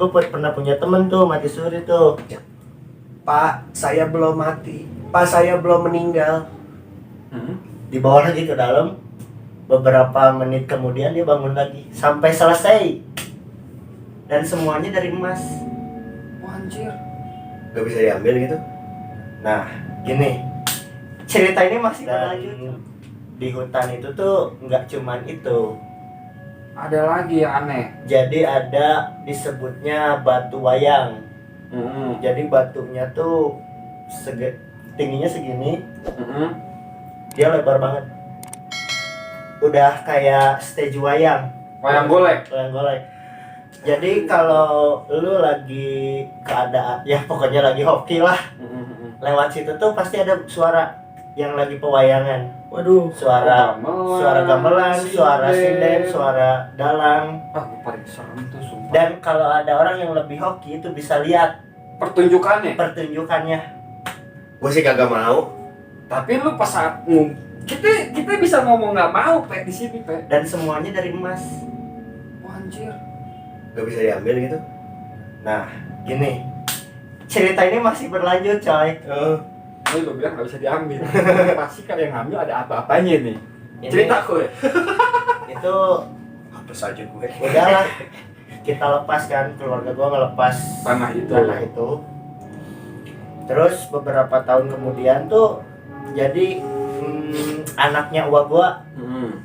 gue pernah punya temen tuh mati suri tuh. Pak, saya belum mati. Pak, saya belum meninggal. Dibawa lagi ke dalam. Beberapa menit kemudian dia bangun lagi sampai selesai. Dan semuanya dari emas. Wah, anjir. Gak bisa diambil gitu. Nah, gini. Cerita ini masih berlanjut. Di hutan itu tuh nggak cuman itu. Ada lagi yang aneh. Jadi ada disebutnya batu wayang. Jadi batunya tuh tingginya segini. Dia lebar banget. Udah kayak stage wayang. Wayang golek. Wayang golek. Jadi kalau lu lagi keadaan ya pokoknya lagi hoki lah, lewat situ tuh pasti ada suara yang lagi pewayangan. Waduh. Suara gamelan, suara sinden, sinden. suara dalang. Ah, gue paling serem tuh sumpah. Dan kalau ada orang yang lebih hoki itu bisa lihat Pertunjukannya. pertunjukannya. Gue sih kagak mau. Tapi lu pas saat kita bisa ngomong nggak mau Pe di sini Pe. Dan semuanya dari emas. Wah, anjir. Gak bisa diambil gitu. Nah, gini. Cerita ini masih berlanjut, coy. Ini lo bilang nggak bisa diambil. Pasti kan yang ngambil ada apa-apanya nih. Ini- Cerita gue. Itu Apa saja gue. udahlah. Kita lepas kan, keluarga gua ngelepas Tanah itu. itu. Terus beberapa tahun kemudian tuh jadi anaknya uak gua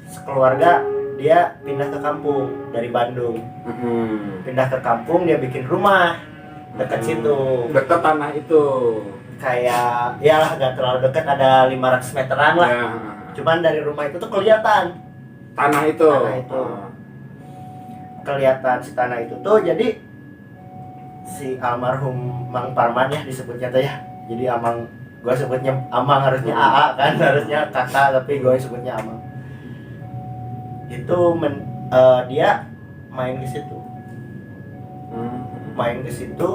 sekeluarga dia pindah ke kampung dari Bandung. Pindah ke kampung, dia bikin rumah dekat situ. Dekat tanah itu. Kayak ya lah gak terlalu dekat, ada 500 meteran lah. Ya. Cuman dari rumah itu tuh kelihatan. Tanah itu. Tanah itu. Kelihatan si tanah itu tuh jadi si almarhum Mang Parman ya disebutnya tuh ya. Jadi Amang, gue sebutnya Amang, harusnya AA kan, harusnya kakak, tapi gue sebutnya Amang. Itu dia main ke situ. Main ke situ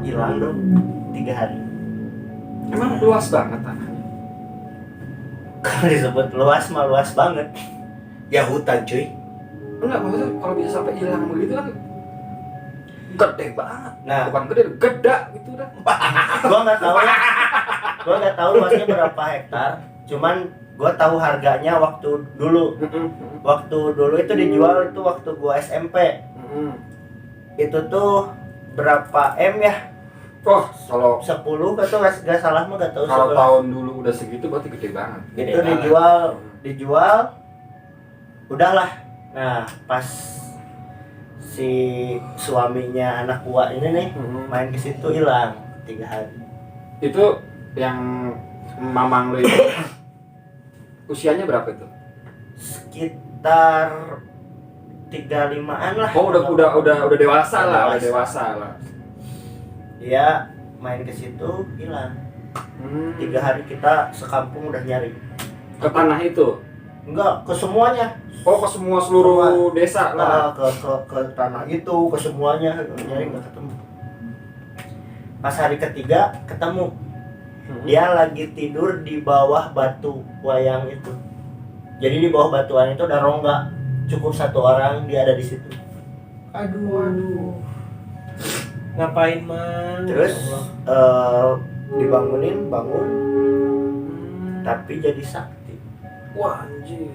hilang dong 3 hari. Emang luas banget tanahnya. Kalau disebut luas mah luas banget. Ya hutan cuy. Enggak, maksudnya kalau bisa sampai hilang begitu kan gede banget. Nah, Bukan gede, geda gitu dah. gua nggak tahu luasnya berapa hektar. Cuman gua tahu harganya waktu dulu. Waktu dulu itu dijual itu waktu gua SMP. Itu tuh berapa M ya? Oh, kalau 10 atau nggak salah mah nggak tahu. kalau 11. tahun dulu udah segitu berarti gede banget. Itu dijual udahlah. Nah, pas si suaminya anak gua ini nih main ke situ hilang 3 hari. Itu yang mamang lu itu usianya berapa itu? Sekitar 35-an lah. Oh, udah dewasa lah, udah dewasa lah. Dia main ke situ hilang. 3 hari kita sekampung udah nyari. Ke tanah itu. Enggak, ke semuanya. Oh, ke semua seluruh desa lah. Ke tanah itu, ke semuanya nyari nggak ketemu. Pas hari ketiga ketemu. Dia lagi tidur di bawah batu wayang itu. Jadi di bawah batuan itu ada rongga. Cukup 1 orang dia ada di situ. Aduh. Ngapain man? Terus dibangunin, bangun. Tapi jadi sakti. Wah, anjir.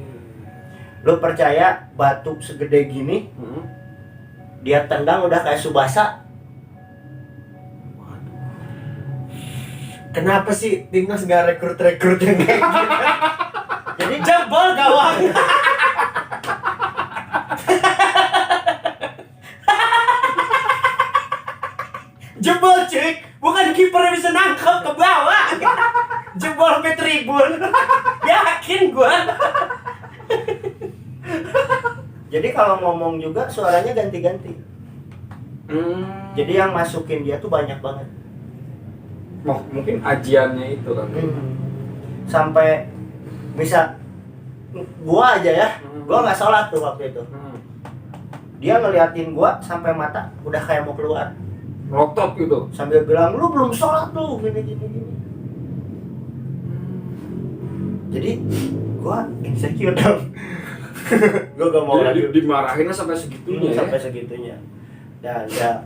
Lo percaya batu segede gini dia tendang udah kayak Subasa? Kenapa sih timnas gak rekrut yang kayak gitu? Jadi jebol gawang. Jebol cuy, bukan kiper yang bisa nangkep ke bawah. Jebol ke tribun. Yakin gua. Jadi kalau ngomong juga suaranya ganti-ganti. Jadi yang masukin dia tuh banyak banget. Oh, mungkin ajiannya itu kan. Sampai bisa gua aja ya, gua nggak sholat tuh waktu itu. Dia ngeliatin gua sampai mata udah kayak mau keluar. Melotot gitu. Sambil bilang lu belum sholat tuh gini. Jadi gua insecure dong. Gua gak mau lagi Dimarahinnya sampai segitunya ya. sampai segitunya. Dan ya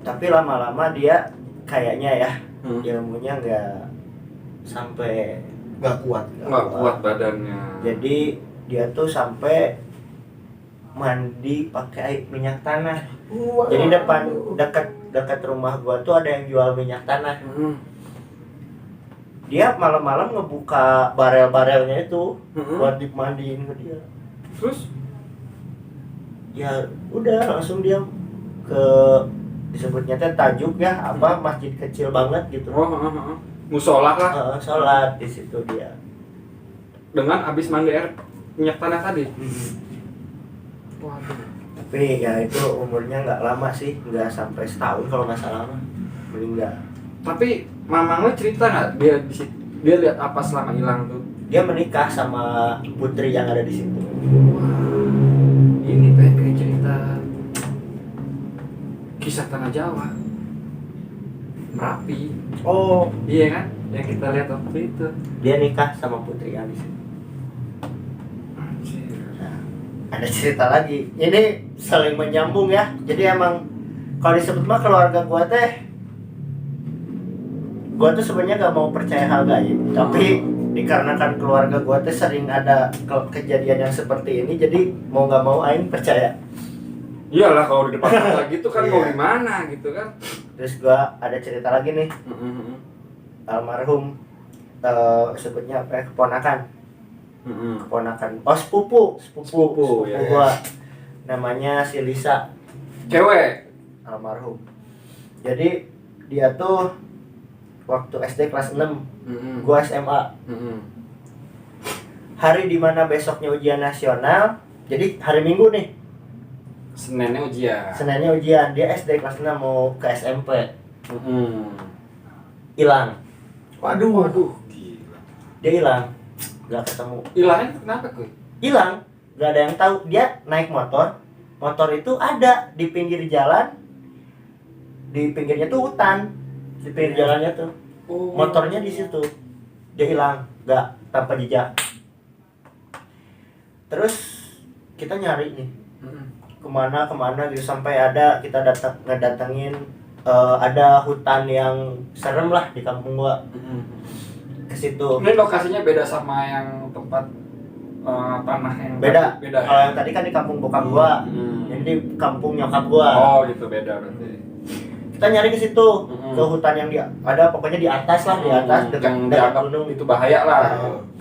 Tapi lama-lama dia kayaknya ya ilmunya nggak sampai Nggak kuat. Nggak kuat badannya. jadi dia tuh sampai mandi pakai air minyak tanah. Wow. Jadi dekat rumah gua tuh ada yang jual minyak tanah. Dia malam-malam ngebuka barel-barelnya itu buat dimandiin ke dia. Terus Ya udah langsung dia ke disebutnya teh tajuk ya apa masjid kecil banget gitu. musola lah Sholat di situ dia. dengan abis mandi air minyak tanah tadi. Waduh. Tapi ya itu umurnya nggak lama sih, nggak sampai setahun kalau nggak salah mah meninggal. Tapi mamang lo cerita nggak dia di situ, dia lihat apa selama hilang tuh? Dia menikah sama putri yang ada di situ. Ini kayak cerita kisah tanah Jawa, Merapi. Oh, Iya kan? Yang kita lihat waktu itu. Dia nikah sama putri yang di situ. Anjir. Nah, ada cerita lagi. Ini saling menyambung ya. Jadi emang kalau disebut mah keluarga gua tuh sebenarnya nggak mau percaya hal gaib, tapi dikarenakan keluarga gua tuh sering ada kejadian yang seperti ini, jadi mau nggak mau aing percaya. Iyalah kalau di depan mata gitu kan mau Iya. gimana gitu kan. Terus gua ada cerita lagi nih, almarhum sebutnya apa ya, keponakan sepupu ya. gua namanya si Lisa, Cewek. almarhum. Jadi dia tuh waktu SD kelas 6, gua SMA. Hari dimana besoknya ujian nasional, jadi hari Minggu nih, Seninnya ujian. Seninnya ujian. Dia SD kelas 6 mau ke SMP, hilang. waduh. Gila. Dia hilang, nggak ketemu. Hilangnya kenapa kuy? Hilang, nggak ada yang tahu. Dia naik motor itu ada di pinggir jalan, di pinggirnya tuh hutan, di pinggir jalannya tuh motornya di situ. Dia hilang, nggak tanpa jejak. Terus kita nyari nih kemana gitu, sampai ada kita ngedatengin ada hutan yang serem lah di kampung gua. Ke situ. Ini lokasinya beda sama yang tempat tanah yang Beda. beda. Kalau yang tadi kan di kampung bokap gua, ini di kampung nyokap gua. Oh gitu, beda berarti. Kita nyari ke situ, ke hutan yang ada pokoknya di atas lah, di atas dekat yang dekat dianggap gunung. itu bahaya lah.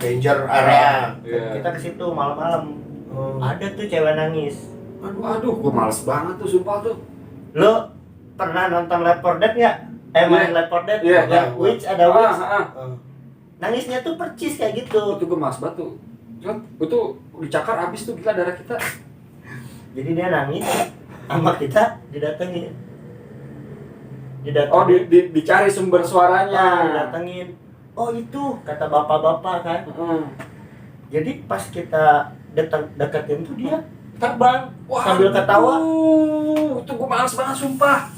Danger area. Iya. Kita ke situ malam-malam. Ada tuh cewek nangis. Aduh, gua males banget tuh sumpah tuh. Lo pernah nonton Left 4 Dead nggak? Main Left 4 Dead? Iya, Yang Witch ada Witch. Oh. Nangisnya tuh percis kayak gitu. Itu gua males banget tuh. Itu dicakar abis tuh gila darah kita. Jadi dia nangis sama kita didatengin. Oh, dicari sumber suaranya. Didatengin. Oh itu kata bapak-bapak kan. Jadi pas kita deketin tuh dia terbang sambil ketawa. Itu gue males banget sumpah.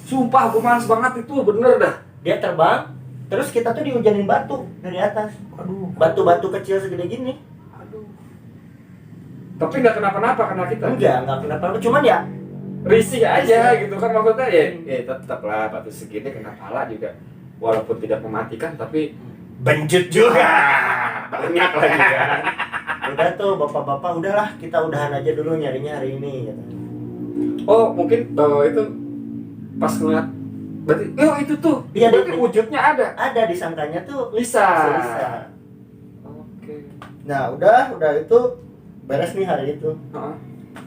Sumpah gue males banget itu bener dah. Dia terbang, terus kita tuh dihujanin batu dari atas. Aduh. Batu-batu kecil segede gini. Aduh. Tapi nggak kenapa-napa kena kita. Enggak kenapa-napa. Cuman ya Risih aja gitu kan maksudnya ya tetap lah batu segini kena pala juga. Walaupun tidak mematikan tapi Benjut juga. banyak lagi kan. udah tuh bapak-bapak udahlah kita udahan aja dulu nyarinya hari ini gitu. Oh mungkin itu pas ngeliat berarti itu tuh Iya, berarti dia- wujudnya ada. Ada disangkanya tuh Lisa. Lisa. Oke. Nah udah itu beres nih hari itu. Heeh.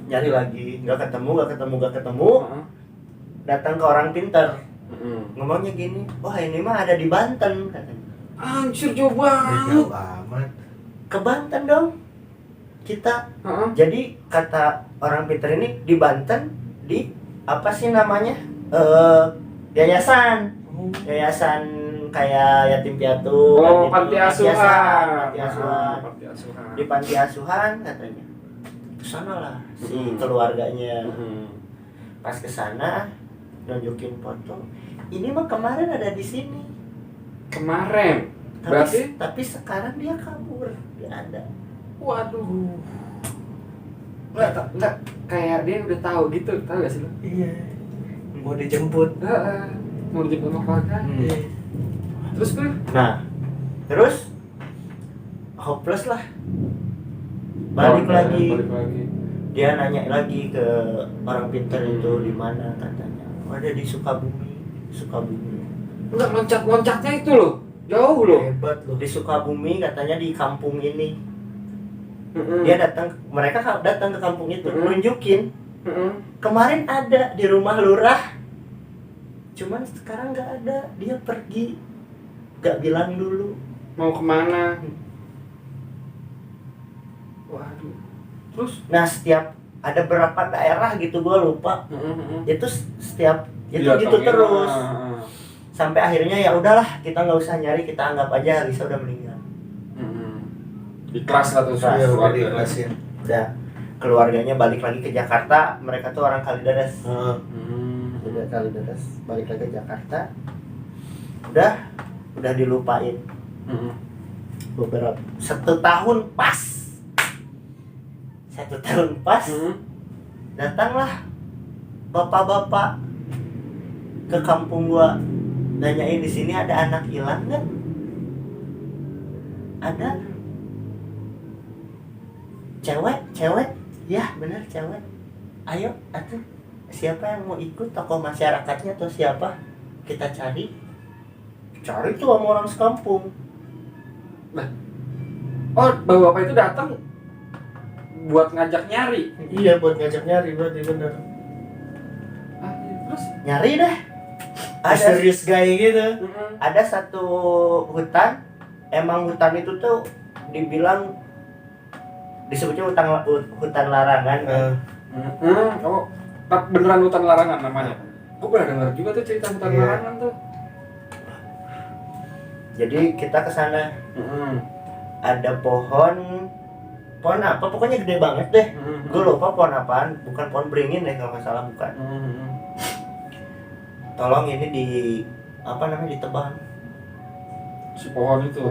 Nyari lagi nggak ketemu. Heeh. Datang ke orang pintar, Heeh. ngomongnya gini, wah ini mah ada di Banten katanya. Anjir jauh banget. Jauh amat. Ke Banten dong kita. Heeh. Jadi kata orang pintar ini di Banten di apa sih namanya, yayasan kayak yatim piatu. Oh, gitu. panti asuhan. Panti asuhan. Di panti asuhan katanya. Kesana lah si keluarganya. Pas kesana nunjukin foto. Ini mah kemarin ada di sini. Kemarin. Berarti Tapi sekarang dia kabur. Dia ada. waduh. Enggak kayak dia udah tahu gitu, tahu gak sih lo? Iya. mau dijemput. Mau dijemput sama keluarga. Terus gue Nah, terus hopeless lah. Balik lagi. Dia nanya lagi ke orang pintar itu di mana katanya. Oh, ada di Sukabumi. enggak loncat-loncatnya itu loh. Jauh loh. Hebat loh. Di Sukabumi katanya di kampung ini. Dia mereka datang ke kampung itu, nunjukin. Kemarin ada di rumah lurah. Cuman sekarang nggak ada. Dia pergi. Nggak bilang dulu. Mau kemana? Waduh. Terus? Nah, setiap ada berapa daerah gitu gua lupa. Itu setiap itu gitu terus. Sampai akhirnya ya udahlah, kita nggak usah nyari, kita anggap aja Risa udah meninggal. Ikhlas lah tuh Udah diikhlasin. Udah, keluarganya balik lagi ke Jakarta. Mereka tuh orang Kalideres. Udah Kalideres, balik lagi ke Jakarta. Udah dilupain. Beberapa 1 tahun pas. 1 tahun pas. Datanglah bapak-bapak ke kampung gua, nanyain di sini ada anak hilang nggak? Ada. Cewek, ya benar cewek. Ayo, atuh siapa yang mau ikut, tokoh masyarakatnya atau siapa? Kita cari tuh sama orang sekampung. Nah, oh bapak itu datang buat ngajak nyari. Iya, buat ngajak nyari berarti bener. Terus Nyari dah. Mysterious guy gitu. Ada satu hutan, emang hutan itu tuh dibilang disebutnya hutan larangan. Oh, beneran hutan larangan namanya. Gue pernah dengar juga tuh cerita hutan larangan tuh. Jadi kita ke sana. Ada pohon apa? Pokoknya gede banget deh. Gue lupa pohon apaan. Bukan pohon beringin deh kalau nggak salah, bukan. Tolong ini ditebang. Si pohon itu.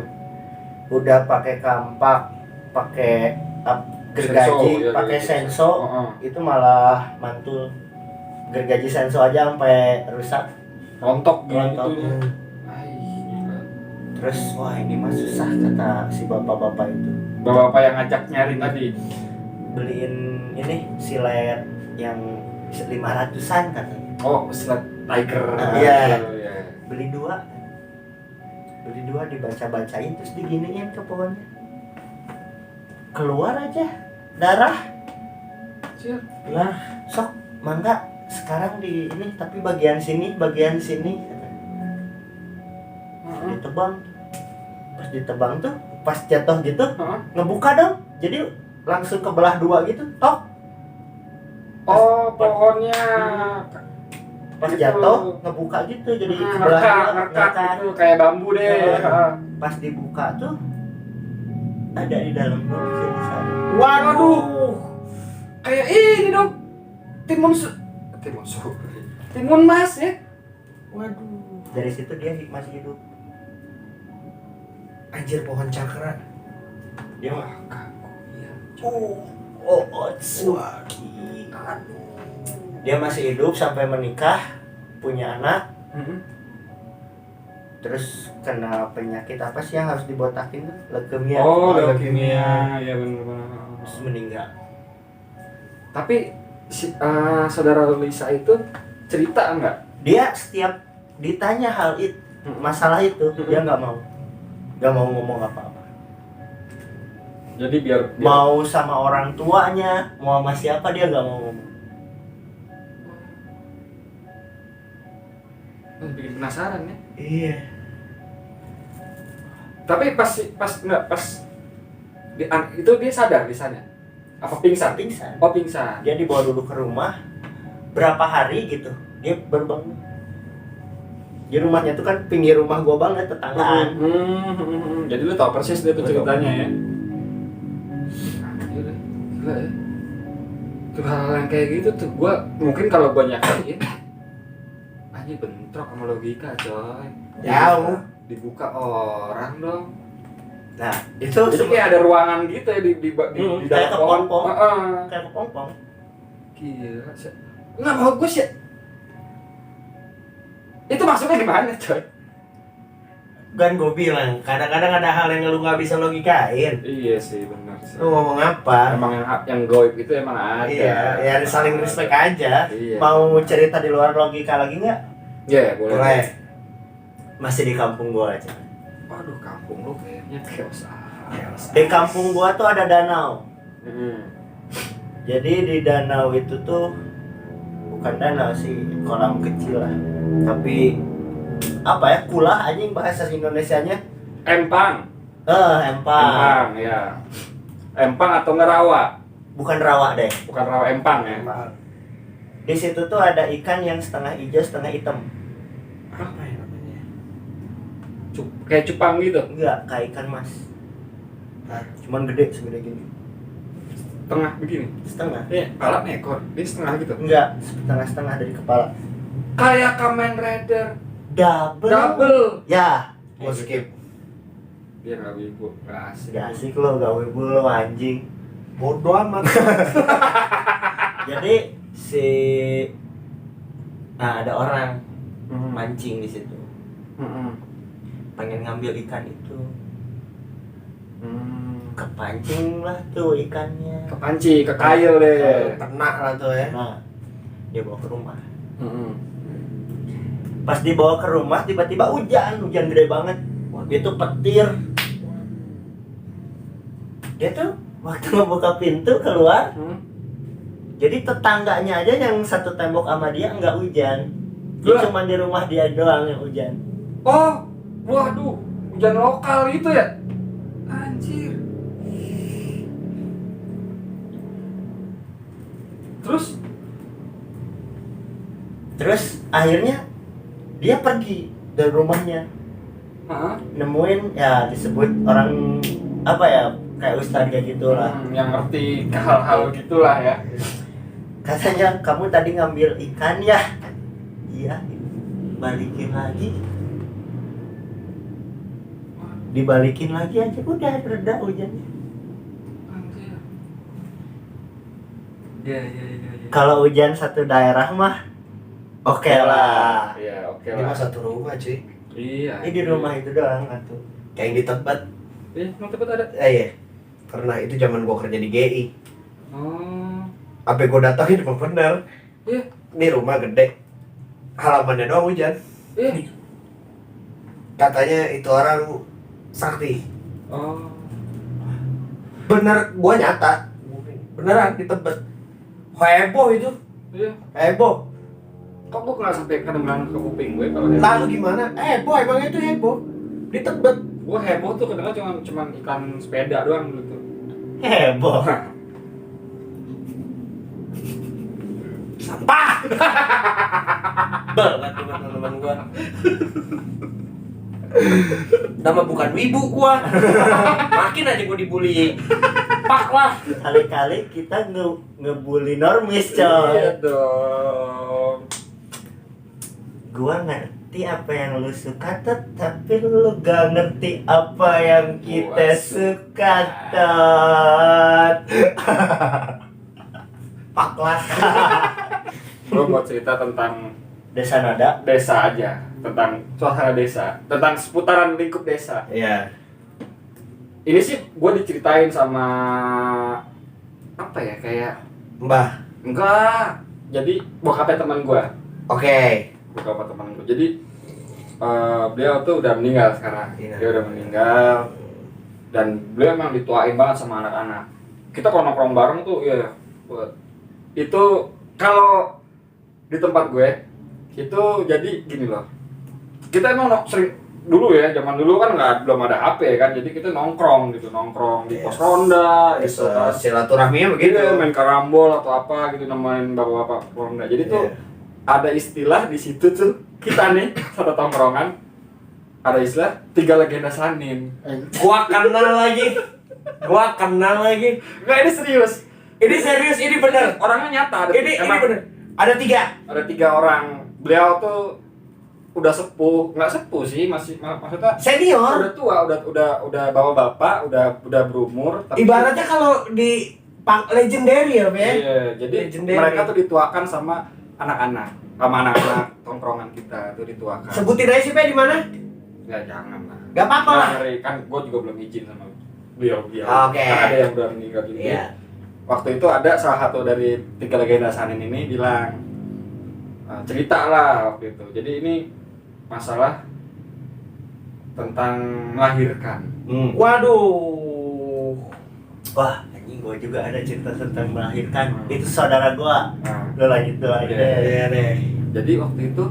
Udah pakai kampak, pakai gergaji, pakai senso. Itu malah mantul. Gergaji senso aja sampai rusak. Rontok Rontok. gitu. Terus wah ini mah susah kata si bapak-bapak itu. Bapak yang ngajak nyari tadi. Beliin ini silet yang 500-an katanya. Oh, silet tiger. Iya. Beli 2 dibaca-bacain terus diginiin ke pohonnya. Keluar aja darah. Lah, sok mangga sekarang di ini tapi bagian sini ditebang. Pas ditebang tuh pas jatuh gitu ngebuka dong, jadi langsung kebelah 2 gitu, tok. Oh, pohonnya Pas gitu. jatuh ngebuka gitu, jadi kebelah 2, ngerkat gitu kayak bambu deh. Pas dibuka tuh ada di dalam jadi saya. Waduh, kayak ini dong, timun mas ya. Waduh. Dari situ dia masih hidup. Anjir, pohon cakra. Dia Wah, kaku ya. Otsuki. Dia masih hidup sampai menikah, punya anak. Terus kena penyakit apa sih yang harus dibotakin tuh? Leukemia. Oh, leukemia. Ya benar. Terus meninggal. Tapi saudara Lisa itu cerita enggak? Dia setiap ditanya hal itu, masalah itu, dia nggak mau ngomong apa-apa. Jadi biar Mau sama orang tuanya, mau sama siapa dia nggak mau ngomong. bikin penasaran ya. Iya. Tapi pas itu dia sadar di sana. Apa pingsan? Pingsan. Oh, pingsan. Dia dibawa dulu ke rumah. Berapa hari gitu, dia berbangun. Di rumahnya tuh kan pinggir rumah gua banget, tetanggaan. Jadi lu tau persis dia tuh ceritanya ya. Gila ya. Tuh hal yang kayak gitu tuh gua mungkin kalau gua nyakitin anjir bentrok sama logika coy. Jauh. Dibuka orang dong. Nah, itu Jadi kayak ada ruangan gitu ya di kayak dalam pohon. kepompong. Kayak kepompong. Gila sih. Nggak bagus ya. Itu maksudnya gimana, coy? Kan gue bilang, kadang-kadang ada hal yang lu nggak bisa logikain. Iya sih, benar sih. Lu ngomong apa? Emang yang goib itu emang ada. Iya, ya saling respect aja. Iya. Mau cerita di luar logika lagi nggak? Iya, boleh. Boleh. Masih di kampung gua aja. Waduh, kampung lu kayaknya chaos. Di kampung gua tuh ada danau. Hmm. Jadi di danau itu tuh bukan danau sih, kolam kecil lah. Tapi apa ya, kulah anjing bahasa Indonesianya. Empang. Empang. Empang, ya. Empang atau ngerawa? Bukan rawa deh. Bukan rawa, empang ya. Di situ tuh ada ikan yang setengah hijau, setengah hitam. Apa ya namanya? Kayak cupang gitu. Enggak, kayak ikan mas. Cuman gede segede gini. Tengah begini. Setengah. Iya, kepalanya ekor. Dia setengah gitu. Enggak, setengah-setengah dari kepala. Kayak Kamen Rider. Double. Ya, Gua skip. Dia nggak wibu, nggak asik. gak asik lo, gak wibu lo anjing. Bodoh amat. Jadi ada orang Hmm. mancing di situ, Hmm. pengen ngambil ikan itu, Hmm. kepancing lah tuh ikannya. Kepanci, ke kail deh. Kena lah tuh ya. Nah, dia bawa ke rumah. Hmm. Pas dibawa ke rumah tiba-tiba hujan gede banget. Dia tuh petir. Dia tuh waktu ngebuka pintu keluar, Hmm. jadi tetangganya aja yang satu tembok sama dia nggak hujan. Dia Lah. cuma di rumah dia doang yang hujan. Oh, waduh, hujan lokal itu ya? Anjir. Terus akhirnya dia pergi dari rumahnya, Hah? nemuin ya disebut orang apa ya, kayak ustadz kayak gitulah. Yang ngerti hal-hal gitulah ya. Katanya kamu tadi ngambil ikan ya? Iya, balikin lagi. Dibalikin lagi aja, udah reda hujannya. Anjir. Iya. Kalau hujan satu daerah mah oke lah. Iya, oke Ini lah. mah satu rumah cuy. Iya. Ini di rumah itu doang atuh. Kayak yang di Tebet. Iya, emang tempat ada. Iya. Karena itu zaman gua kerja di GI. Oh. Apa gua datangin emang bener. Iya. Ini rumah gede. Halamannya doang hujan. Iya. Katanya itu orang sakti. Oh. Bener, gua nyata. Beneran di Tebet. Heboh itu. Iya. Heboh. Kok gua nggak sampai kedengeran ke kuping gue kalau Lalu gimana? Heboh, emang itu heboh. Di Tebet. Gua heboh tuh kedengeran cuman ikan sepeda doang dulu tuh. Heboh. Sampah. Banget teman-teman gua. Nama bukan wibu gua. Makin aja gua dibully. Pak lah. Kali-kali kita ngebully normis coy. Iya dong. Gua ngerti apa yang lu suka tapi lu gak ngerti apa yang kita Gua suka Tot. Pak lah. Gua mau cerita tentang Desa Nada. desa aja, tentang suasana desa, tentang seputaran lingkup desa. Iya. Ini sih gue diceritain sama apa ya, kayak Mbah. enggak, jadi bokapnya teman gue, Oke. bokapnya teman gue. Jadi beliau tuh udah meninggal sekarang. Iya. Dia udah meninggal dan beliau emang dituain banget sama anak-anak. Kita kalau nongkrong bareng tuh ya itu kalau di tempat gue itu jadi gini loh. Kita emang sering dulu ya, zaman dulu kan belum ada HP kan, jadi kita nongkrong di pos ronda gitu kan. Silaturahminya Gitu, begitu. main karambol atau apa gitu, nemenin bapak-bapak ronda. Jadi tuh Iya. ada istilah di situ tuh, kita nih satu tongkrongan ada istilah 3 legenda Sanin. Gua kenal lagi. Enggak, ini serius. Ini serius, ini bener. Orangnya nyata. Ini bener. Ada 3. Ada 3 orang. Beliau tuh udah sepuh, nggak sepuh sih, maksudnya Senior. udah tua, udah bawa bapak, udah berumur. Ibaratnya kalau di legendary ya, Be. Iya, jadi Legendary. mereka tuh dituakan sama anak-anak. sama anak-anak tongkrongan kita tuh dituakan. Sebutin aja sih Pe di mana? Ya jangan lah. Gak apa-apa lah. Kan gue juga belum izin sama beliau. Oke. Kan ada yang udah meninggal juga. Iya. Waktu itu ada salah satu dari 3 legenda Sanin ini bilang cerita lah waktu itu. Jadi ini masalah tentang melahirkan. Waduh. Wah, anjing gua juga ada cerita tentang melahirkan. Itu saudara gua. Nah, Lo lanjut aja Iya. deh. jadi waktu itu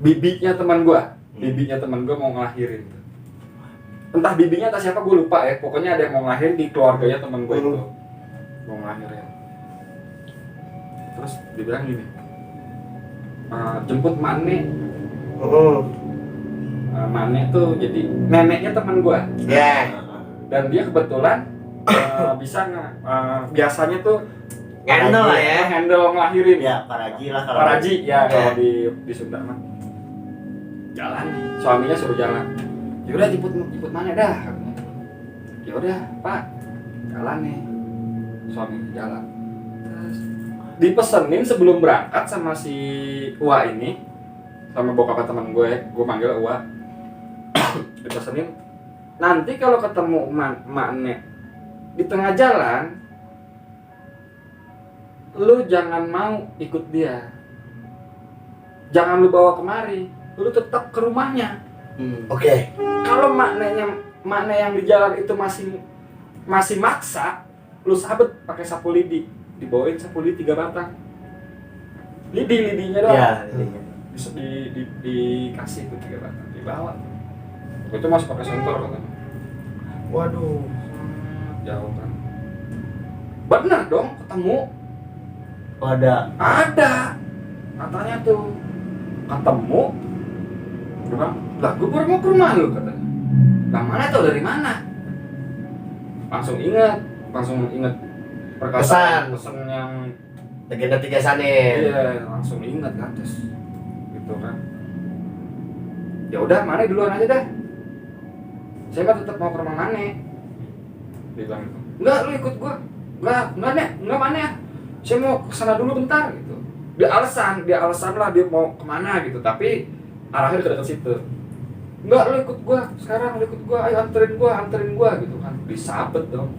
bibinya teman gua mau ngelahirin tuh. Entah bibinya atau siapa gue lupa ya. Pokoknya ada yang mau ngelahirin di keluarganya teman gua itu. Mau ngelahirin. Terus dibilang gini. Jemput Mane. Mane tuh jadi neneknya teman gua. Ya. Dan dia kebetulan bisa biasanya tuh Handle lah ya. handle ngelahirin. Ya, Paraji lah kalau. Paraji ya kalau di Sunda mah. Jalan nih, suaminya suruh jalan. Yaudah jemput mana dah. Yaudah Pak, jalan nih. Suaminya jalan. Terus dipesenin sebelum berangkat sama si Uwa ini, sama bokap teman gue manggil Uwa. Dipesenin, nanti kalau ketemu emak-emak di tengah jalan, lu jangan mau ikut dia, jangan lu bawa kemari, lu tetap ke rumahnya. Oke. Kalau makna yang di jalan itu masih maksa, lu sabet pakai sapu lidi, dibawain sapu lidi 3 batang, lidinya doang. Ya. Dikasih tuh 3 batang, dibawa. Itu masih pakai senter katanya. Waduh. Jauh kan. Bener dong, ketemu. Ada. Katanya tuh ketemu. Dia bilang, lah gue baru mau ke rumah lu katanya. Lah mana tau dari mana? Langsung inget perkataan pesan yang Legenda 3 Sanin. iya, langsung inget kan terus gitu kan. Ya udah, Mane duluan aja dah. Saya mah tetap mau ke rumah Mane. Dia bilang gitu. Enggak, lu ikut gua. Enggak Mane ya. Saya mau kesana dulu bentar gitu. Dia alasan lah dia mau kemana gitu, tapi arahnya dekat situ. Enggak, lu ikut gua, sekarang lu ikut gua, ayo anterin gua gitu kan. Disabet dong.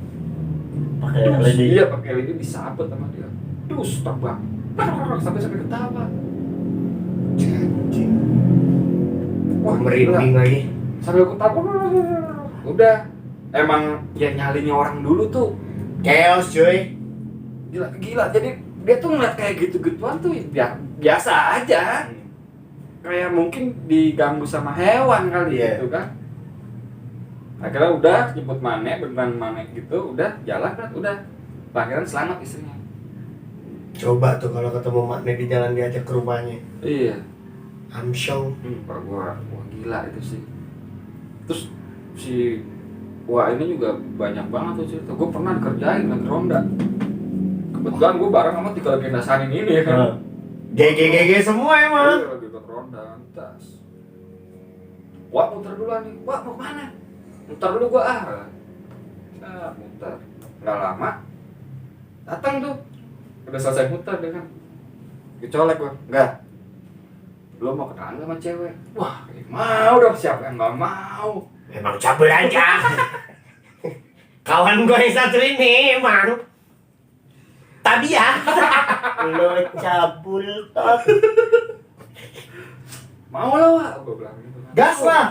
Pakai lidi. Iya, pakai lidi disabet sama dia. Dus terbang. Sampai ketawa. Anjing. Wah, merinding lagi. Sambil ketawa. Udah. Emang ya nyalinya orang dulu tuh Chaos cuy. gila. Jadi dia tuh ngeliat kayak gitu-gituan tuh ya biasa aja. Kayak mungkin diganggu sama hewan kali gitu kan. Akhirnya udah jemput Mane, beneran Mane gitu, udah jalan kan, udah lahiran selamat istrinya. Coba tuh kalau ketemu Makne di jalan diajak ke rumahnya. Iya. Amsyong. Wah gila itu sih. Terus si Wah ini juga banyak banget tuh cerita. Gue pernah dikerjain lagi ronda. Kebetulan gue bareng sama 3 legenda Sanin ini kan. GG semua emang. Iya, lagi ikut ronda, tas. Wah muter dulu nih. Wah mau kemana? Muter dulu gue muter. Nggak lama. Datang tuh. Udah selesai muter dia kan. Dicolek gue. Enggak. Lu mau kenalan sama cewek? Wah mau dong, siapa yang nggak mau? Emang cabul aja. Kawan gue yang satu ini emang tadi ya. Lo cabul tot. Mau lah Wak, gue bilang gitu kan. Gas lah.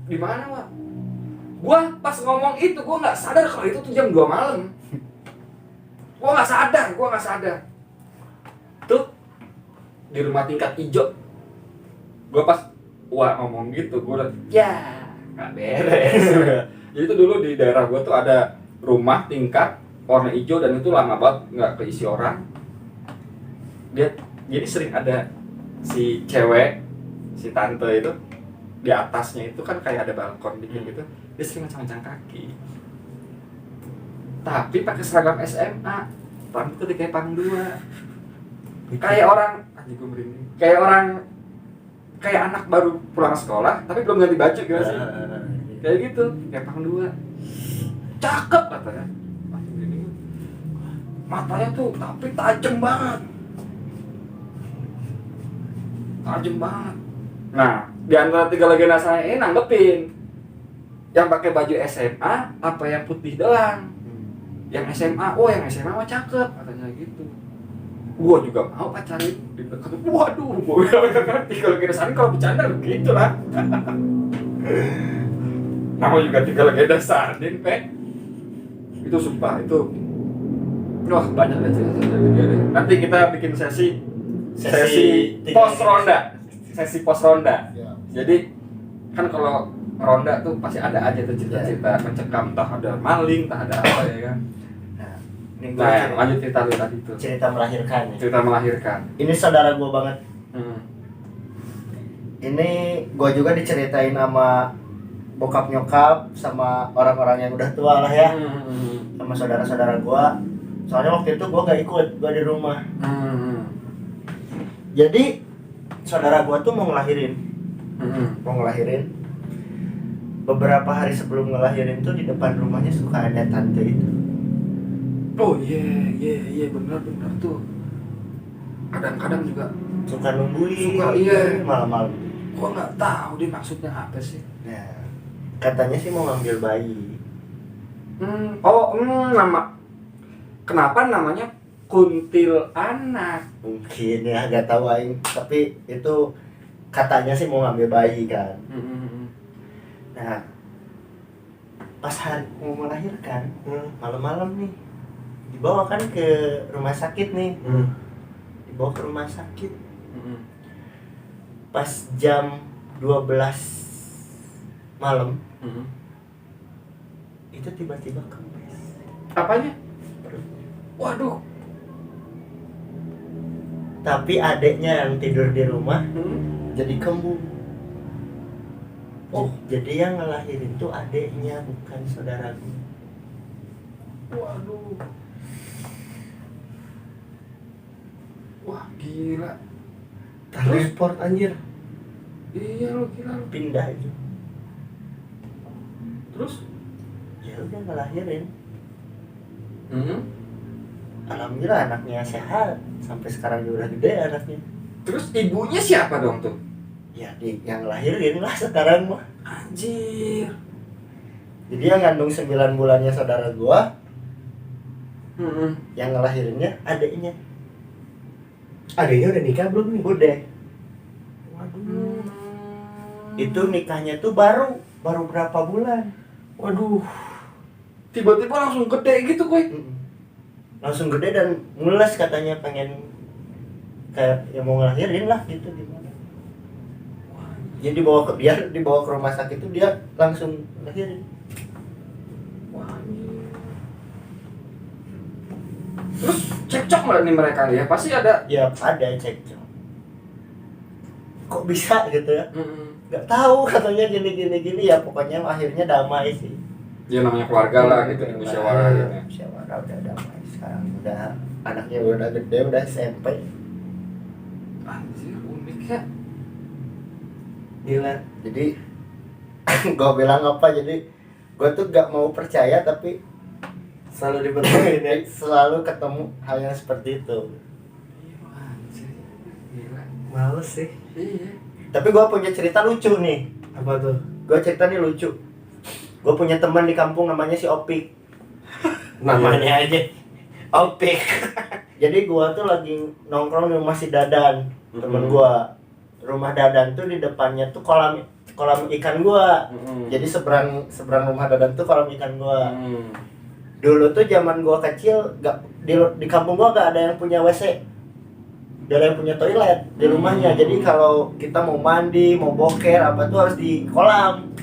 Di mana Wak? Gua pas ngomong itu gua nggak sadar kalau itu tuh jam 2 malam. Gua nggak sadar. Tuh di rumah tingkat hijau. Gua pas ngomong gitu, gua liat, ya nggak beres. Jadi itu dulu di daerah gua tuh ada rumah tingkat warna hijau dan itu lama banget nggak keisi orang. Jadi sering ada si cewek, si tante itu di atasnya itu kan kayak ada balkon dikit gitu, dia sering macam-macam kaki. Tapi pakai seragam SMA, rambutnya dikepang 2. Kayak orang, anjing gue merinding. Kayak anak baru pulang sekolah, tapi belum ganti baju gitu sih. Kayak gitu, kepang 2. Cakep katanya. Matanya tuh tapi tajam banget. tajam banget. Nah, di antara 3 legenda saya ini nanggepin yang pakai baju SMA apa yang putih doang. Yang SMA, oh yang SMA mah cakep katanya gitu. Gua juga mau pacarin. Waduh, gua gak ngerti kalau legenda Sardin kalau bercanda begitu lah. Nama juga 3 legenda Sardin, Pe. Itu sumpah itu. Wah, banyak lah cerita-cerita deh. Nanti kita bikin sesi pos ronda. Sesi pos ronda. Ya. Jadi kan kalau ronda tuh pasti ada aja tuh cerita-cerita mencekam, entah ada maling, entah ada apa ya kan. Nah, ini Nah, gue lanjut cerita lu tadi tuh. cerita melahirkan ya. Cerita melahirkan. Ini saudara gue banget. Hmm. Ini gue juga diceritain sama bokap nyokap sama orang-orang yang udah tua lah ya, Hmm. sama saudara-saudara gue. Soalnya waktu itu gue gak ikut, gue di rumah. Hmm. Jadi saudara gue tuh mau ngelahirin. Hmm. Beberapa hari sebelum ngelahirin tuh di depan rumahnya suka ada tante itu. Oh iya benar tuh. Kadang-kadang juga Suka nungguin. Suka, iya. Malam-malam. gua nggak tahu dia maksudnya apa sih. Nah, katanya sih mau ngambil bayi. Nama kenapa namanya kuntil anak? Mungkin ya, gak tahu aing. Tapi itu katanya sih mau ngambil bayi kan. Nah, pas hari mau melahirkan, malam-malam nih, dibawa kan ke rumah sakit nih. Dibawa ke rumah sakit. Pas jam 12 malam, itu tiba-tiba kempes. Apanya? Perutnya. Waduh. Tapi adeknya yang tidur di rumah jadi kembung. Oh. Jadi yang ngelahirin tuh adeknya, bukan saudaraku. Waduh. Wah gila. Transport anjir. Iya lo gila lo. Pindah aja. Terus? Ya udah ngelahirin. Alhamdulillah anaknya sehat. Sampai sekarang dia udah gede anaknya. Terus ibunya siapa dong tuh? Ya yang ngelahirin lah sekarang mah. Anjir. Jadi yang ngandung 9 bulannya saudara gua, yang ngelahirinnya adeknya. Adanya udah nikah belum nih? Udah. Waduh. Itu nikahnya tuh baru berapa bulan. Waduh. Tiba-tiba langsung gede gitu gue. Langsung gede dan mules, katanya pengen kayak ya mau ngelahirin lah gitu gimana. Jadi dibawa ke rumah sakit itu dia langsung ngelahirin. Wah. Terus cekcok nggak nih mereka nih ya? Pasti ada. Ya ada cekcok. Kok bisa gitu ya? Gak tahu, katanya gini ya, pokoknya akhirnya damai sih. Ya namanya keluarga lah gitu, musyawarah gitu. Musyawarah udah damai sekarang, udah anaknya udah gede, udah SMP. Anjir unik ya. Gila. Jadi gue bilang apa, jadi gue tuh gak mau percaya tapi selalu diberkahin ya, selalu ketemu hal yang seperti itu. Iya anjir. Gila. Males sih. Iya. Tapi gue punya cerita lucu nih. Apa tuh? Gue cerita nih lucu. Gue punya teman di kampung namanya si Opik. Namanya aja. Opik. Jadi gue tuh lagi nongkrong di rumah si Dadan, temen gue. Rumah Dadan tuh di depannya tuh kolam ikan gue. Jadi seberang rumah Dadan tuh kolam ikan gue. Dulu tuh zaman gue kecil, di kampung gue gak ada yang punya WC. Gak ada yang punya toilet di rumahnya. Jadi kalau kita mau mandi, mau boker apa tuh harus di kolam.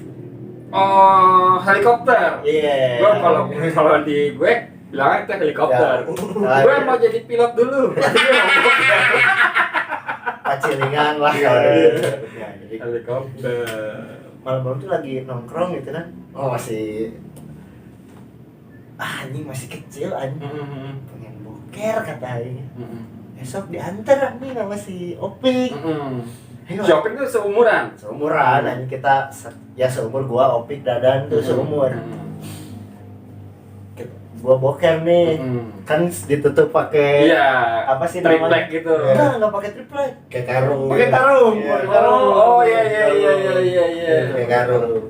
Oh, helikopter. Iya. Gue kalau di gue bilangnya itu helikopter. Ya. Gue mau jadi pilot dulu. Pacilingan lah. Iya. Ya, jadi Helikopter. malam-malam tuh lagi nongkrong gitu kan. Oh masih anjing masih kecil anjing. Pengen boker kata Aing. Besok diantar nih sama si Opik. Ayo, Shopping tuh seumuran. seumuran anjing kita ya seumur gua, Opik, Dadan tuh seumur. gua boker nih. Kan ditutup pakai Iya. apa sih triplek namanya? gitu. Enggak pakai triplek. Kayak karung. Pakai karung. Iya. Pakai karung. Oh iya. Kayak karung.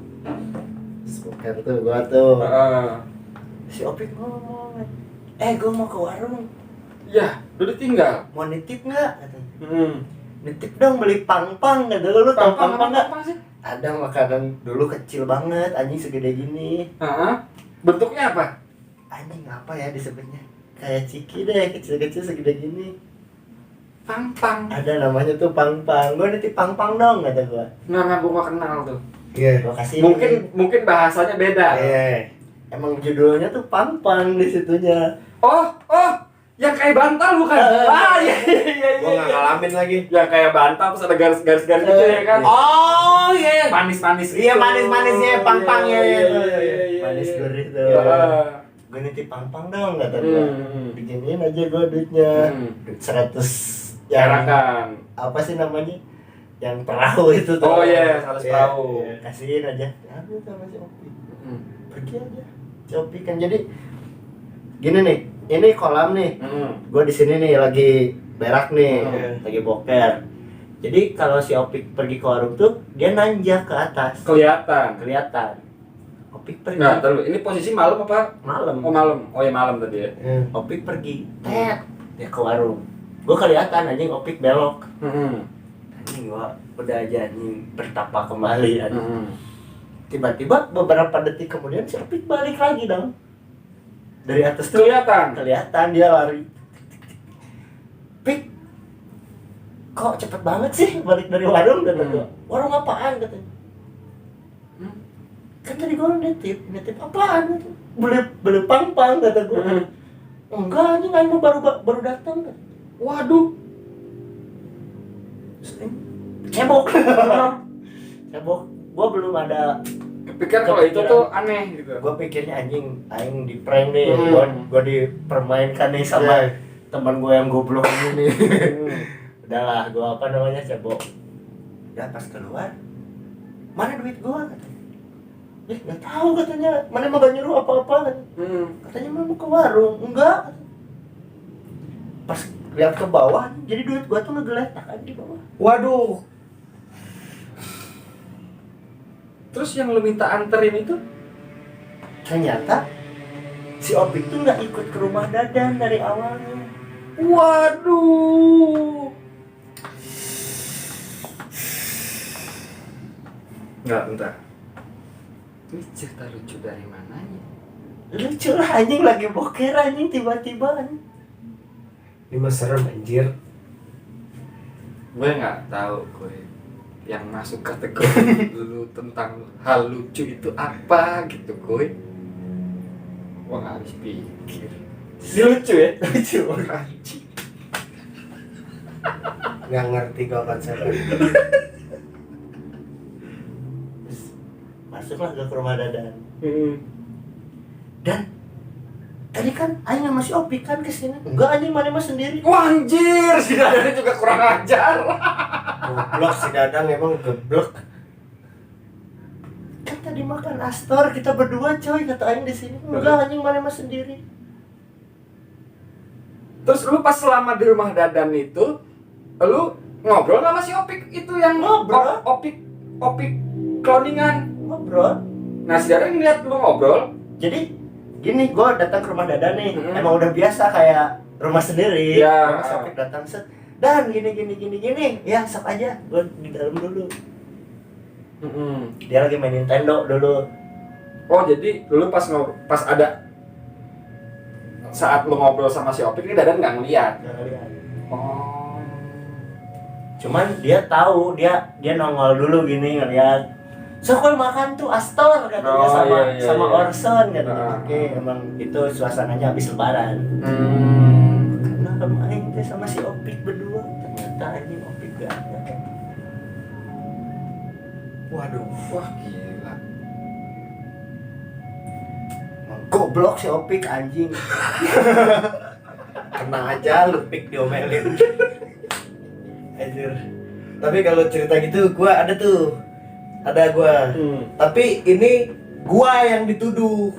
Terus boker tuh gua tuh. Heeh. Si Opik ngomong, gua mau ke warung, Ya, udah tinggal. mau nitip nggak? Katanya. Nitip dong beli pang-pang, kata lu tau pang-pang nggak? Apa sih? Ada makanan dulu kecil banget, anjing segede gini. Heeh. Bentuknya apa? Anjing apa ya disebutnya? Kayak ciki deh, kecil-kecil segede gini. Pang-pang. Ada namanya tuh pang-pang. Gua nitip pang-pang dong, kata gua. Nama gua gak kenal tuh. Iya. Gua kasih. Mungkin bahasanya beda. Iya. Emang judulnya tuh pang-pang di situnya. Oh, yang kayak bantal bukan? Iya. Gua nggak ngalamin lagi. Yang kayak bantal terus ada garis-garis gitu ya kan? Oh iya. Manis-manis. Iya manis-manisnya, pang-pangnya Iya, itu. iya. Manis gurih tuh. Iya. Gue nitip pang-pang dong, kata gua. Diginiin aja gua duitnya. Duit 100 Carakan. apa sih namanya? Yang perahu itu tuh. Oh iya, 100 Iya, perahu. iya. Kasihin aja. Ya udah sama si Opi. Pergi aja. Si Opi kan jadi gini nih. Ini kolam nih. Gue di sini nih lagi berak nih, lagi boker. Jadi kalau si Opik pergi ke warung tuh dia nanjak ke atas. Kelihatan. Opik pergi. Nah, terus ini posisi malam apa? Malam. Oh malam. Oh ya malam tadi ya. Opik pergi. Dia ke warung. Gue kelihatan anjing Opik belok. Anjing gua udah aja anjing bertapa kembali anjing. Tiba-tiba beberapa detik kemudian si Opik balik lagi dong. Dari atas tuh kelihatan dia lari. Pik, kok cepet banget sih balik dari warung, kata gua. Warung apaan, katanya. Kan tadi gua nitip apaan gitu. Beli pang-pang, kata gua. Enggak, anjing mah baru datang. Waduh. Cebok. Gua belum ada Pikir kalau itu tuh aneh gitu. gue pikirnya anjing aing di prank nih, gue dipermainkan nih sama teman gue yang goblok ini nih. Udahlah, gue apa namanya cebok. Udah pas keluar, mana duit gue, katanya. Nggak tahu, katanya. Mana mau gak nyuruh apa-apa, katanya mau ke warung. Enggak. Pas lihat ke bawah, jadi duit gue tuh ngegeletak aja di bawah. Waduh. Terus yang lu minta anterin itu? Ternyata si Opik tuh nggak ikut ke rumah Dadan dari awalnya. Waduh. Enggak, bentar. Ini cerita lucu dari mananya? Lucu lah anjing, lagi boker anjing tiba-tiba anjing. Ini mah serem anjir. Gue nggak tahu gue yang masuk kategori dulu tentang hal lucu itu apa gitu gue. Gue nggak habis pikir. Ini lucu ya? Lucu. Nggak ngerti kok konsepnya. Masuklah ke rumah Dadan. Dan tadi kan Aing sama si Opik kan kesini. Enggak, anjing mana mah sendiri. Wah anjir, si Dadang juga kurang ajar. Goblok si Dadang emang geblek. Kan tadi makan Astor kita berdua coy, kata Aing di sini. Enggak, anjing mana mah sendiri. Terus lu pas selama di rumah Dadan itu, lu ngobrol sama si Opik itu yang Ngobrol. Opik cloningan. Ngobrol. Nah si Dadang ngeliat lu ngobrol. Jadi gini, gue datang ke rumah Dadan nih. Emang udah biasa kayak rumah sendiri. Iya. Mas Opik datang set. Dan gini. Ya, sok aja. Gue di dalam dulu. Dia lagi main Nintendo dulu. Oh jadi dulu pas ada saat lu ngobrol sama si Opik ini Dadan nggak ngeliat. Nggak lihat. Oh. Cuman dia tahu, dia nongol dulu gini ngeliat. Sok makan tuh Astor, katanya. Sama Orson, katanya. Oke, emang itu suasananya habis lebaran. Karena kemarin teh sama si Opik berdua, ternyata anjing Opik gak ada. Waduh, wah gila. Emang goblok si Opik anjing. Kena aja lu pik diomelin. Anjir. Tapi kalau cerita gitu gua ada tuh. Ada gua. Tapi ini gua yang dituduh.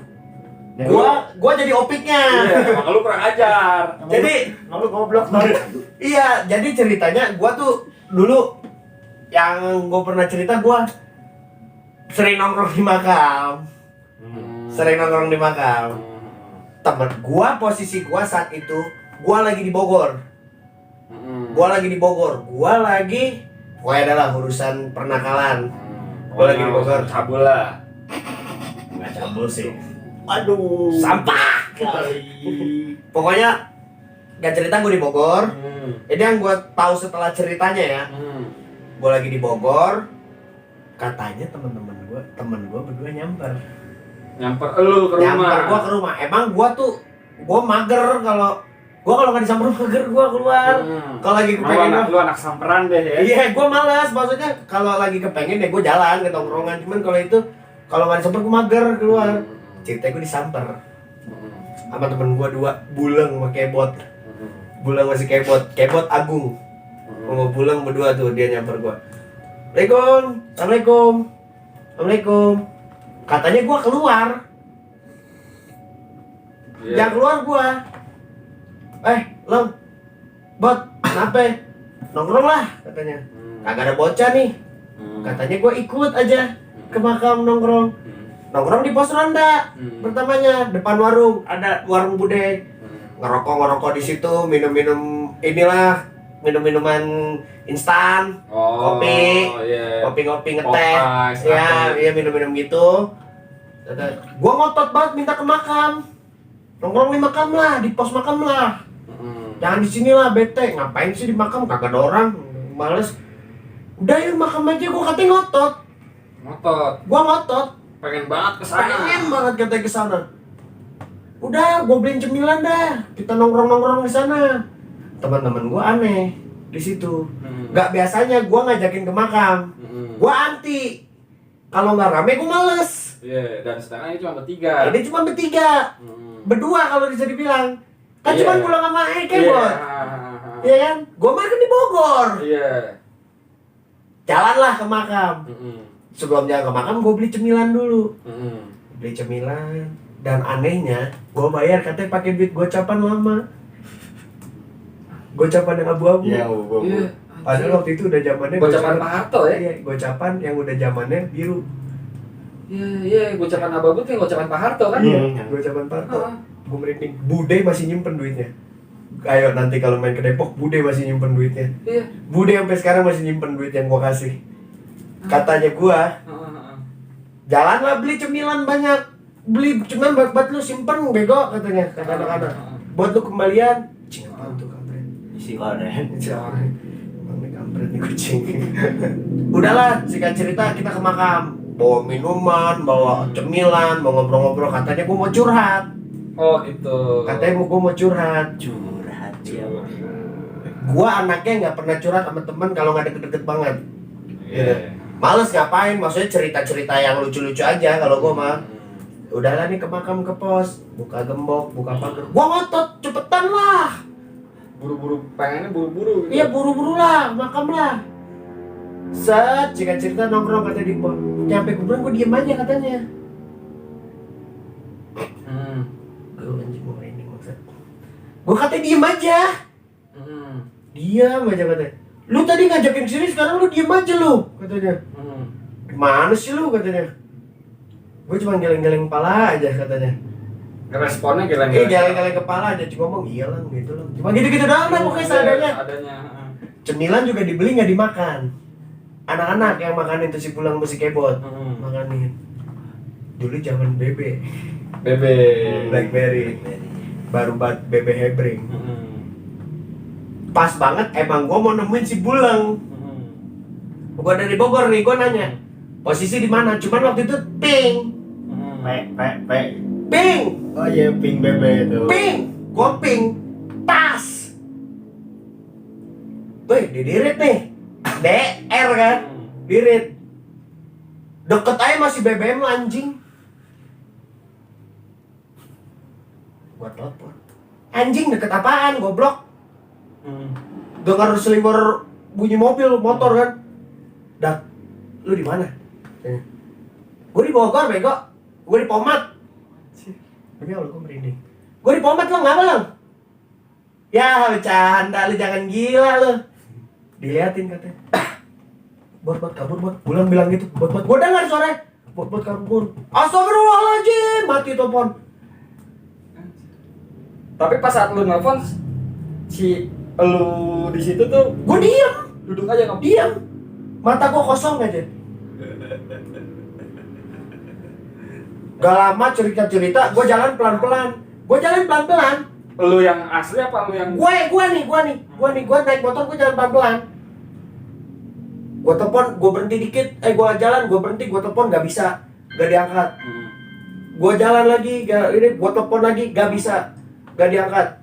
Gua jadi opiknya. Iya, emang lu kurang ajar. Jadi Emang lu goblok tau. iya, jadi ceritanya gua tuh dulu yang gua pernah cerita gua sering nongkrong di makam. Sering nongkrong di makam. Temen gua, posisi gua saat itu gua lagi di Bogor. Gua lagi pokoknya adalah urusan pernakalan. Gua lagi di Bogor. Cabul lah. Nggak cabul sih. Aduh. Sampah. Pokoknya gak cerita gue di Bogor. Ini yang gue tahu setelah ceritanya ya. Gue lagi di Bogor. Katanya temen gue berdua nyamper Lu ke rumah. Nyamper gue ke rumah. Emang gue mager kalau nggak disamper mager gue keluar. Kalau lagi kepengen Lu anak samperan deh ya. iya, gue malas. Maksudnya kalau lagi kepengen ya gue jalan ke tongkrongan. Cuman kalau nggak disamper gue mager keluar. Ceritanya gue disamper sama temen gue 2, Buleng sama Kebot. Buleng masih Kebot Agung. Sama Buleng berdua tuh dia nyamper gue. Assalamualaikum. Katanya gue keluar. Iya. Jangan keluar gue. Long, Bot, kenapa? Nongkrong lah katanya. Kagak ada bocah nih. Katanya gue ikut aja ke makam nongkrong di pos ronda. Pertamanya depan warung, ada warung bude. Ngerokok di situ, minum-minum inilah, minuman instan, kopi, iya. kopi ngeteh, Popeyes, ya minum gitu. Gua ngotot banget minta ke makam, nongkrong di makam lah, di pos makam lah. Jangan di sini lah, bete. Ngapain sih di makam, kagak ada orang, males. Udah yuk makam aja, gua katanya ngotot. Gua ngotot. Pengen banget kesana. Pengen banget katanya kesana. Udah, gue beliin cemilan dah. Kita nongkrong di sana. Teman-teman gue aneh di situ. Gak biasanya gue ngajakin ke makam. Gue anti. Kalau nggak rame gue males. Iya, dan sedangkan ini cuma bertiga. Ini cuma bertiga. Berdua kalau bisa dibilang. Kan cuma pulang sama Kebot. Iya kan? Gue makan di Bogor. Iya. Jalanlah ke makam. Sebelum jalan ke makam gue beli cemilan dulu. Beli cemilan. Dan anehnya gue bayar katanya pakai duit gocapan lama. Gocapan yang abu-abu. Iya, Iya. Padahal waktu itu udah zamannya Gocapan Pak Harto ya? Iya, gocapan yang udah zamannya biru. Iya, gocapan abu-abu tuh yang gocapan Pak Harto kan? Iya. Gocapan Parto. Gue merinding. Bude masih nyimpen duitnya. Ayo nanti kalau main ke Depok, Bude masih nyimpen duitnya. Iya. Bude sampai sekarang masih nyimpen duit yang gue kasih. Katanya gue, jalanlah beli cemilan banyak. Beli cuman buat lu simpen bego katanya, kata anak-anak. Buat lu kembalian. Cing apaan tuh kampret? Isi oren. Isi oren. Bang nih kampret nih kucing. Udahlah, singkat cerita kita ke makam. Bawa minuman, bawa cemilan, mau ngobrol-ngobrol. Katanya gue mau curhat. Oh gitu. Katanya gue mau curhat. Curhat ya. Gua anaknya nggak pernah curhat sama temen kalau nggak deket-deket banget. Iya. Males ngapain? Maksudnya cerita-cerita yang lucu-lucu aja kalau gua mah. Udahlah nih ke makam ke pos, buka gembok, buka pagar. Gua ngotot, cepetan lah. Buru-buru, pengennya buru-buru gitu. Iya buru-buru lah, makam lah. Set, jika cerita nongkrong katanya di pos. Nyampe kuburan gua diem aja katanya. Gua anjing mau ini maksud. Gua katanya diem aja. Diam aja katanya. Lu tadi ngajakin sini, sekarang lu diem aja lu katanya. Gimana sih lu katanya. Gue cuma geleng-geleng kepala aja katanya. Responnya geleng-geleng. Geleng-geleng kepala aja, cuma ngomong iya lah gitu loh. Cuma gitu-gitu doang lah pokoknya seadanya. Adanya. Cemilan juga dibeli nggak dimakan. Anak-anak yang makan itu si pulang mesti Kebot. Makanin. Dulu zaman BB. Blackberry. Baru BB Hebring. Pas banget emang gue mau nemuin si Buleng. Gue dari Bogor nih, gue nanya posisi di mana. Cuman waktu itu ping. Ping. Oh iya, ping bebe itu. Ping. Gue ping. Pas. Wih, didirit nih. DR kan. Dirit. Deket aja masih BBM lah, anjing. Gue telepon. Anjing deket apaan, goblok. Dengar selimbar bunyi mobil, motor kan. Dak, lu di mana? Gue di Bogor, bego. Gue di Pomat. Demi Allah gue merinding. Gue di Pomat lo, ngapa lo? Ya bercanda lu, jangan gila lu. Diliatin katanya. Buat kabur buat. Bulan bilang gitu. Buat gue dengar suaranya. Buat kabur. Astagfirullahaladzim, mati telepon. Tapi pas saat lu nelfon si lu di situ tuh Gue diem. duduk aja nggak Diam. Mata gue kosong aja. Gak lama cerita-cerita, gue jalan pelan-pelan. Lu yang asli apa lu yang Gue naik motor, gue jalan pelan-pelan. Gue telepon, gue berhenti dikit. Gue jalan, gue berhenti, gue telepon, gak bisa, gak diangkat. Gue jalan lagi, gue telepon lagi, gak bisa, gak diangkat.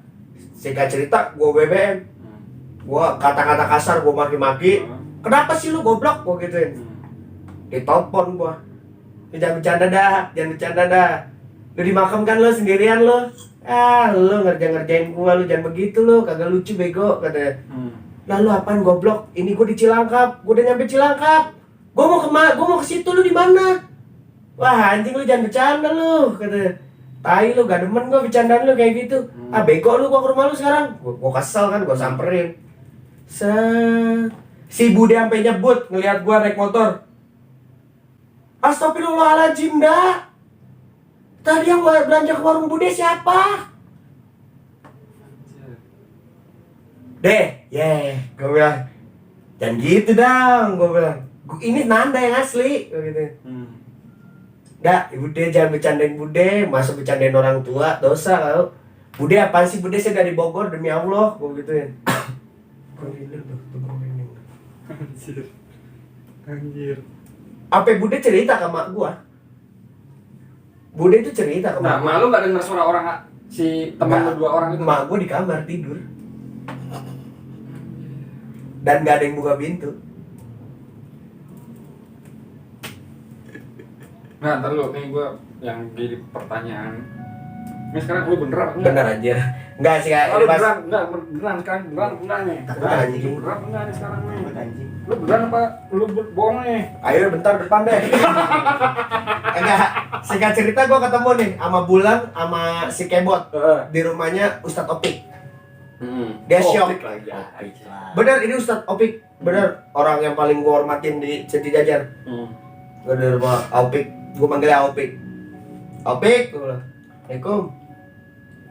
Singkat cerita, gue BBM. Gue kata-kata kasar, gue maki-maki. Kenapa sih lu goblok? Gue gituin. Ditelepon gue. Jangan bercanda dah. Lu dimakamkan lu sendirian lu. Lu ngerjain gua, lu jangan begitu lu, kagak lucu bego katanya. Lalu apaan goblok? Ini gua di Cilangkap, gua udah nyampe Cilangkap. Gua mau ke situ, lu di mana? Wah, anjing lu jangan bercanda lu katanya. Tai lu, gak demen gua bercandaan lu kayak gitu. Bego lu, gua ke rumah lu sekarang. Gua kesel kan, gua samperin. Si Bude sampai nyebut ngelihat gua naik motor. Astagfirullahaladzim dah. Tadi yang belanja ke warung Bude siapa? Gue bilang jangan gitu dong, gue bilang ini Nanda yang asli, gitu. Nggak, Bude jangan bercandain Bude, masa bercandain orang tua, dosa kau. Bude apaan sih, Bude saya dari Bogor demi Allah, gue gituin. Anjir. Apa Bude cerita ke mak gua? Bude itu cerita ke Nah, mak gua. malu nggak dengar suara orang si teman lu dua orang itu? Mak gua di kamar tidur. Dan gak ada yang buka pintu. Nah, ntar lu nih gua yang jadi pertanyaan. Ini sekarang lu bener apa enggak? Bener aja. Enggak sih kayak Lu beneran sekarang beneran nih. Takut anjing. Beneran enggak nih sekarang nih? Anjing. Lu beneran apa lu bohong nih? Ayo bentar depan deh. Enggak, singkat cerita gue ketemu nih sama Bulan sama si Kebot di rumahnya Ustadz Opik. Dia syok. Bener, ini Ustadz Opik. Bener, orang yang paling gue hormatin di Siti Jajar. Gue di rumah Opik, gue manggilnya Opik. Opik, gue bilang, Assalamualaikum.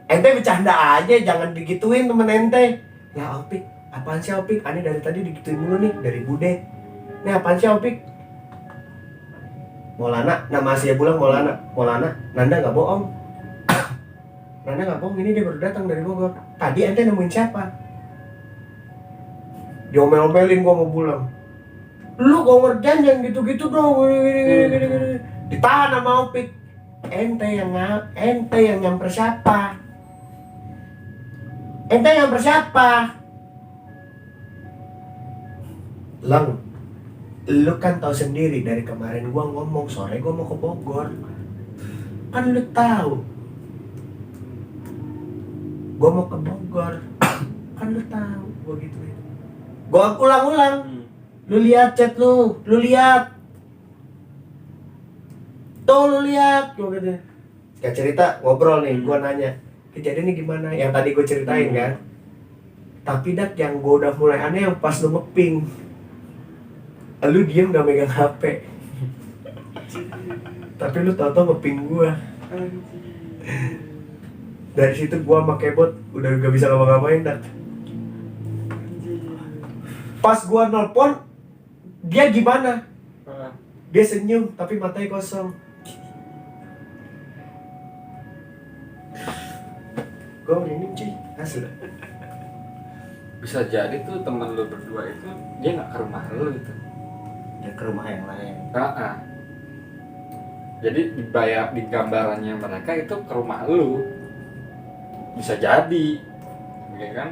Ente bercanda aja, jangan digituin temen ente. Ya Opik, apaan sih Opik? Aneh dari tadi digituin mulu nih, dari Bude. Nih apaan sih Opik? Maulana, nama aslinya Bulan Maulana. Nanda nggak bohong. Nanda nggak bohong, ini dia baru datang dari Bogor. Tadi ente nemuin siapa? Diomel-omelin gua mau Bulan. Lu gua ngerjain yang gitu-gitu dong. Gini. Ditahan sama Opik. Ente yang nyamper siapa? Ente yang bersiapa? Lang, lu kan tahu sendiri dari kemarin gua ngomong sore gua mau ke Bogor. Kan lu tahu. Gua mau ke Bogor. Kan lu tahu gua gituin. Gua ulang-ulang. Lu lihat chat lu lihat. Tuh lu lihat gua gitu. Kayak cerita ngobrol nih, gua nanya. Kejadiannya gimana? Yang tadi gue ceritain kan. Tapi Dak, yang gue udah mulai aneh yang pas lu ngeping. Lu diem gak megang HP. Tapi lu tau-tau ngeping gue. Dari situ gue sama Kebot udah gak bisa ngapa-ngapain Dak. Pas gue nelpon, dia gimana? Dia senyum tapi matanya kosong. Gue merinding cuy, asli. Bisa jadi tuh teman lu berdua itu dia nggak ke rumah lu gitu. Dia ke rumah yang lain. Jadi di gambarannya mereka itu ke rumah lu. Bisa jadi, ya kan?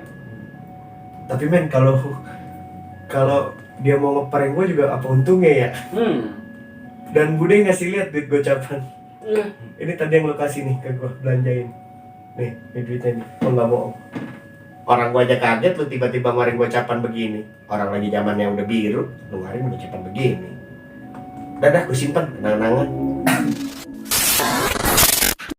Tapi men, kalau dia mau ngeprank gue juga apa untungnya ya? Dan Bude ngasih lihat duit gocapan. Ini tadi yang lo kasih nih ke gue, belanjain. Nih duitnya nih, lo nggak bohong. Orang gua aja kaget lu tiba-tiba ngeluarin gocapan begini. Orang lagi zamannya udah biru, lu ngeluarin gocapan begini. Dadah, gue simpen kenang-kenangan.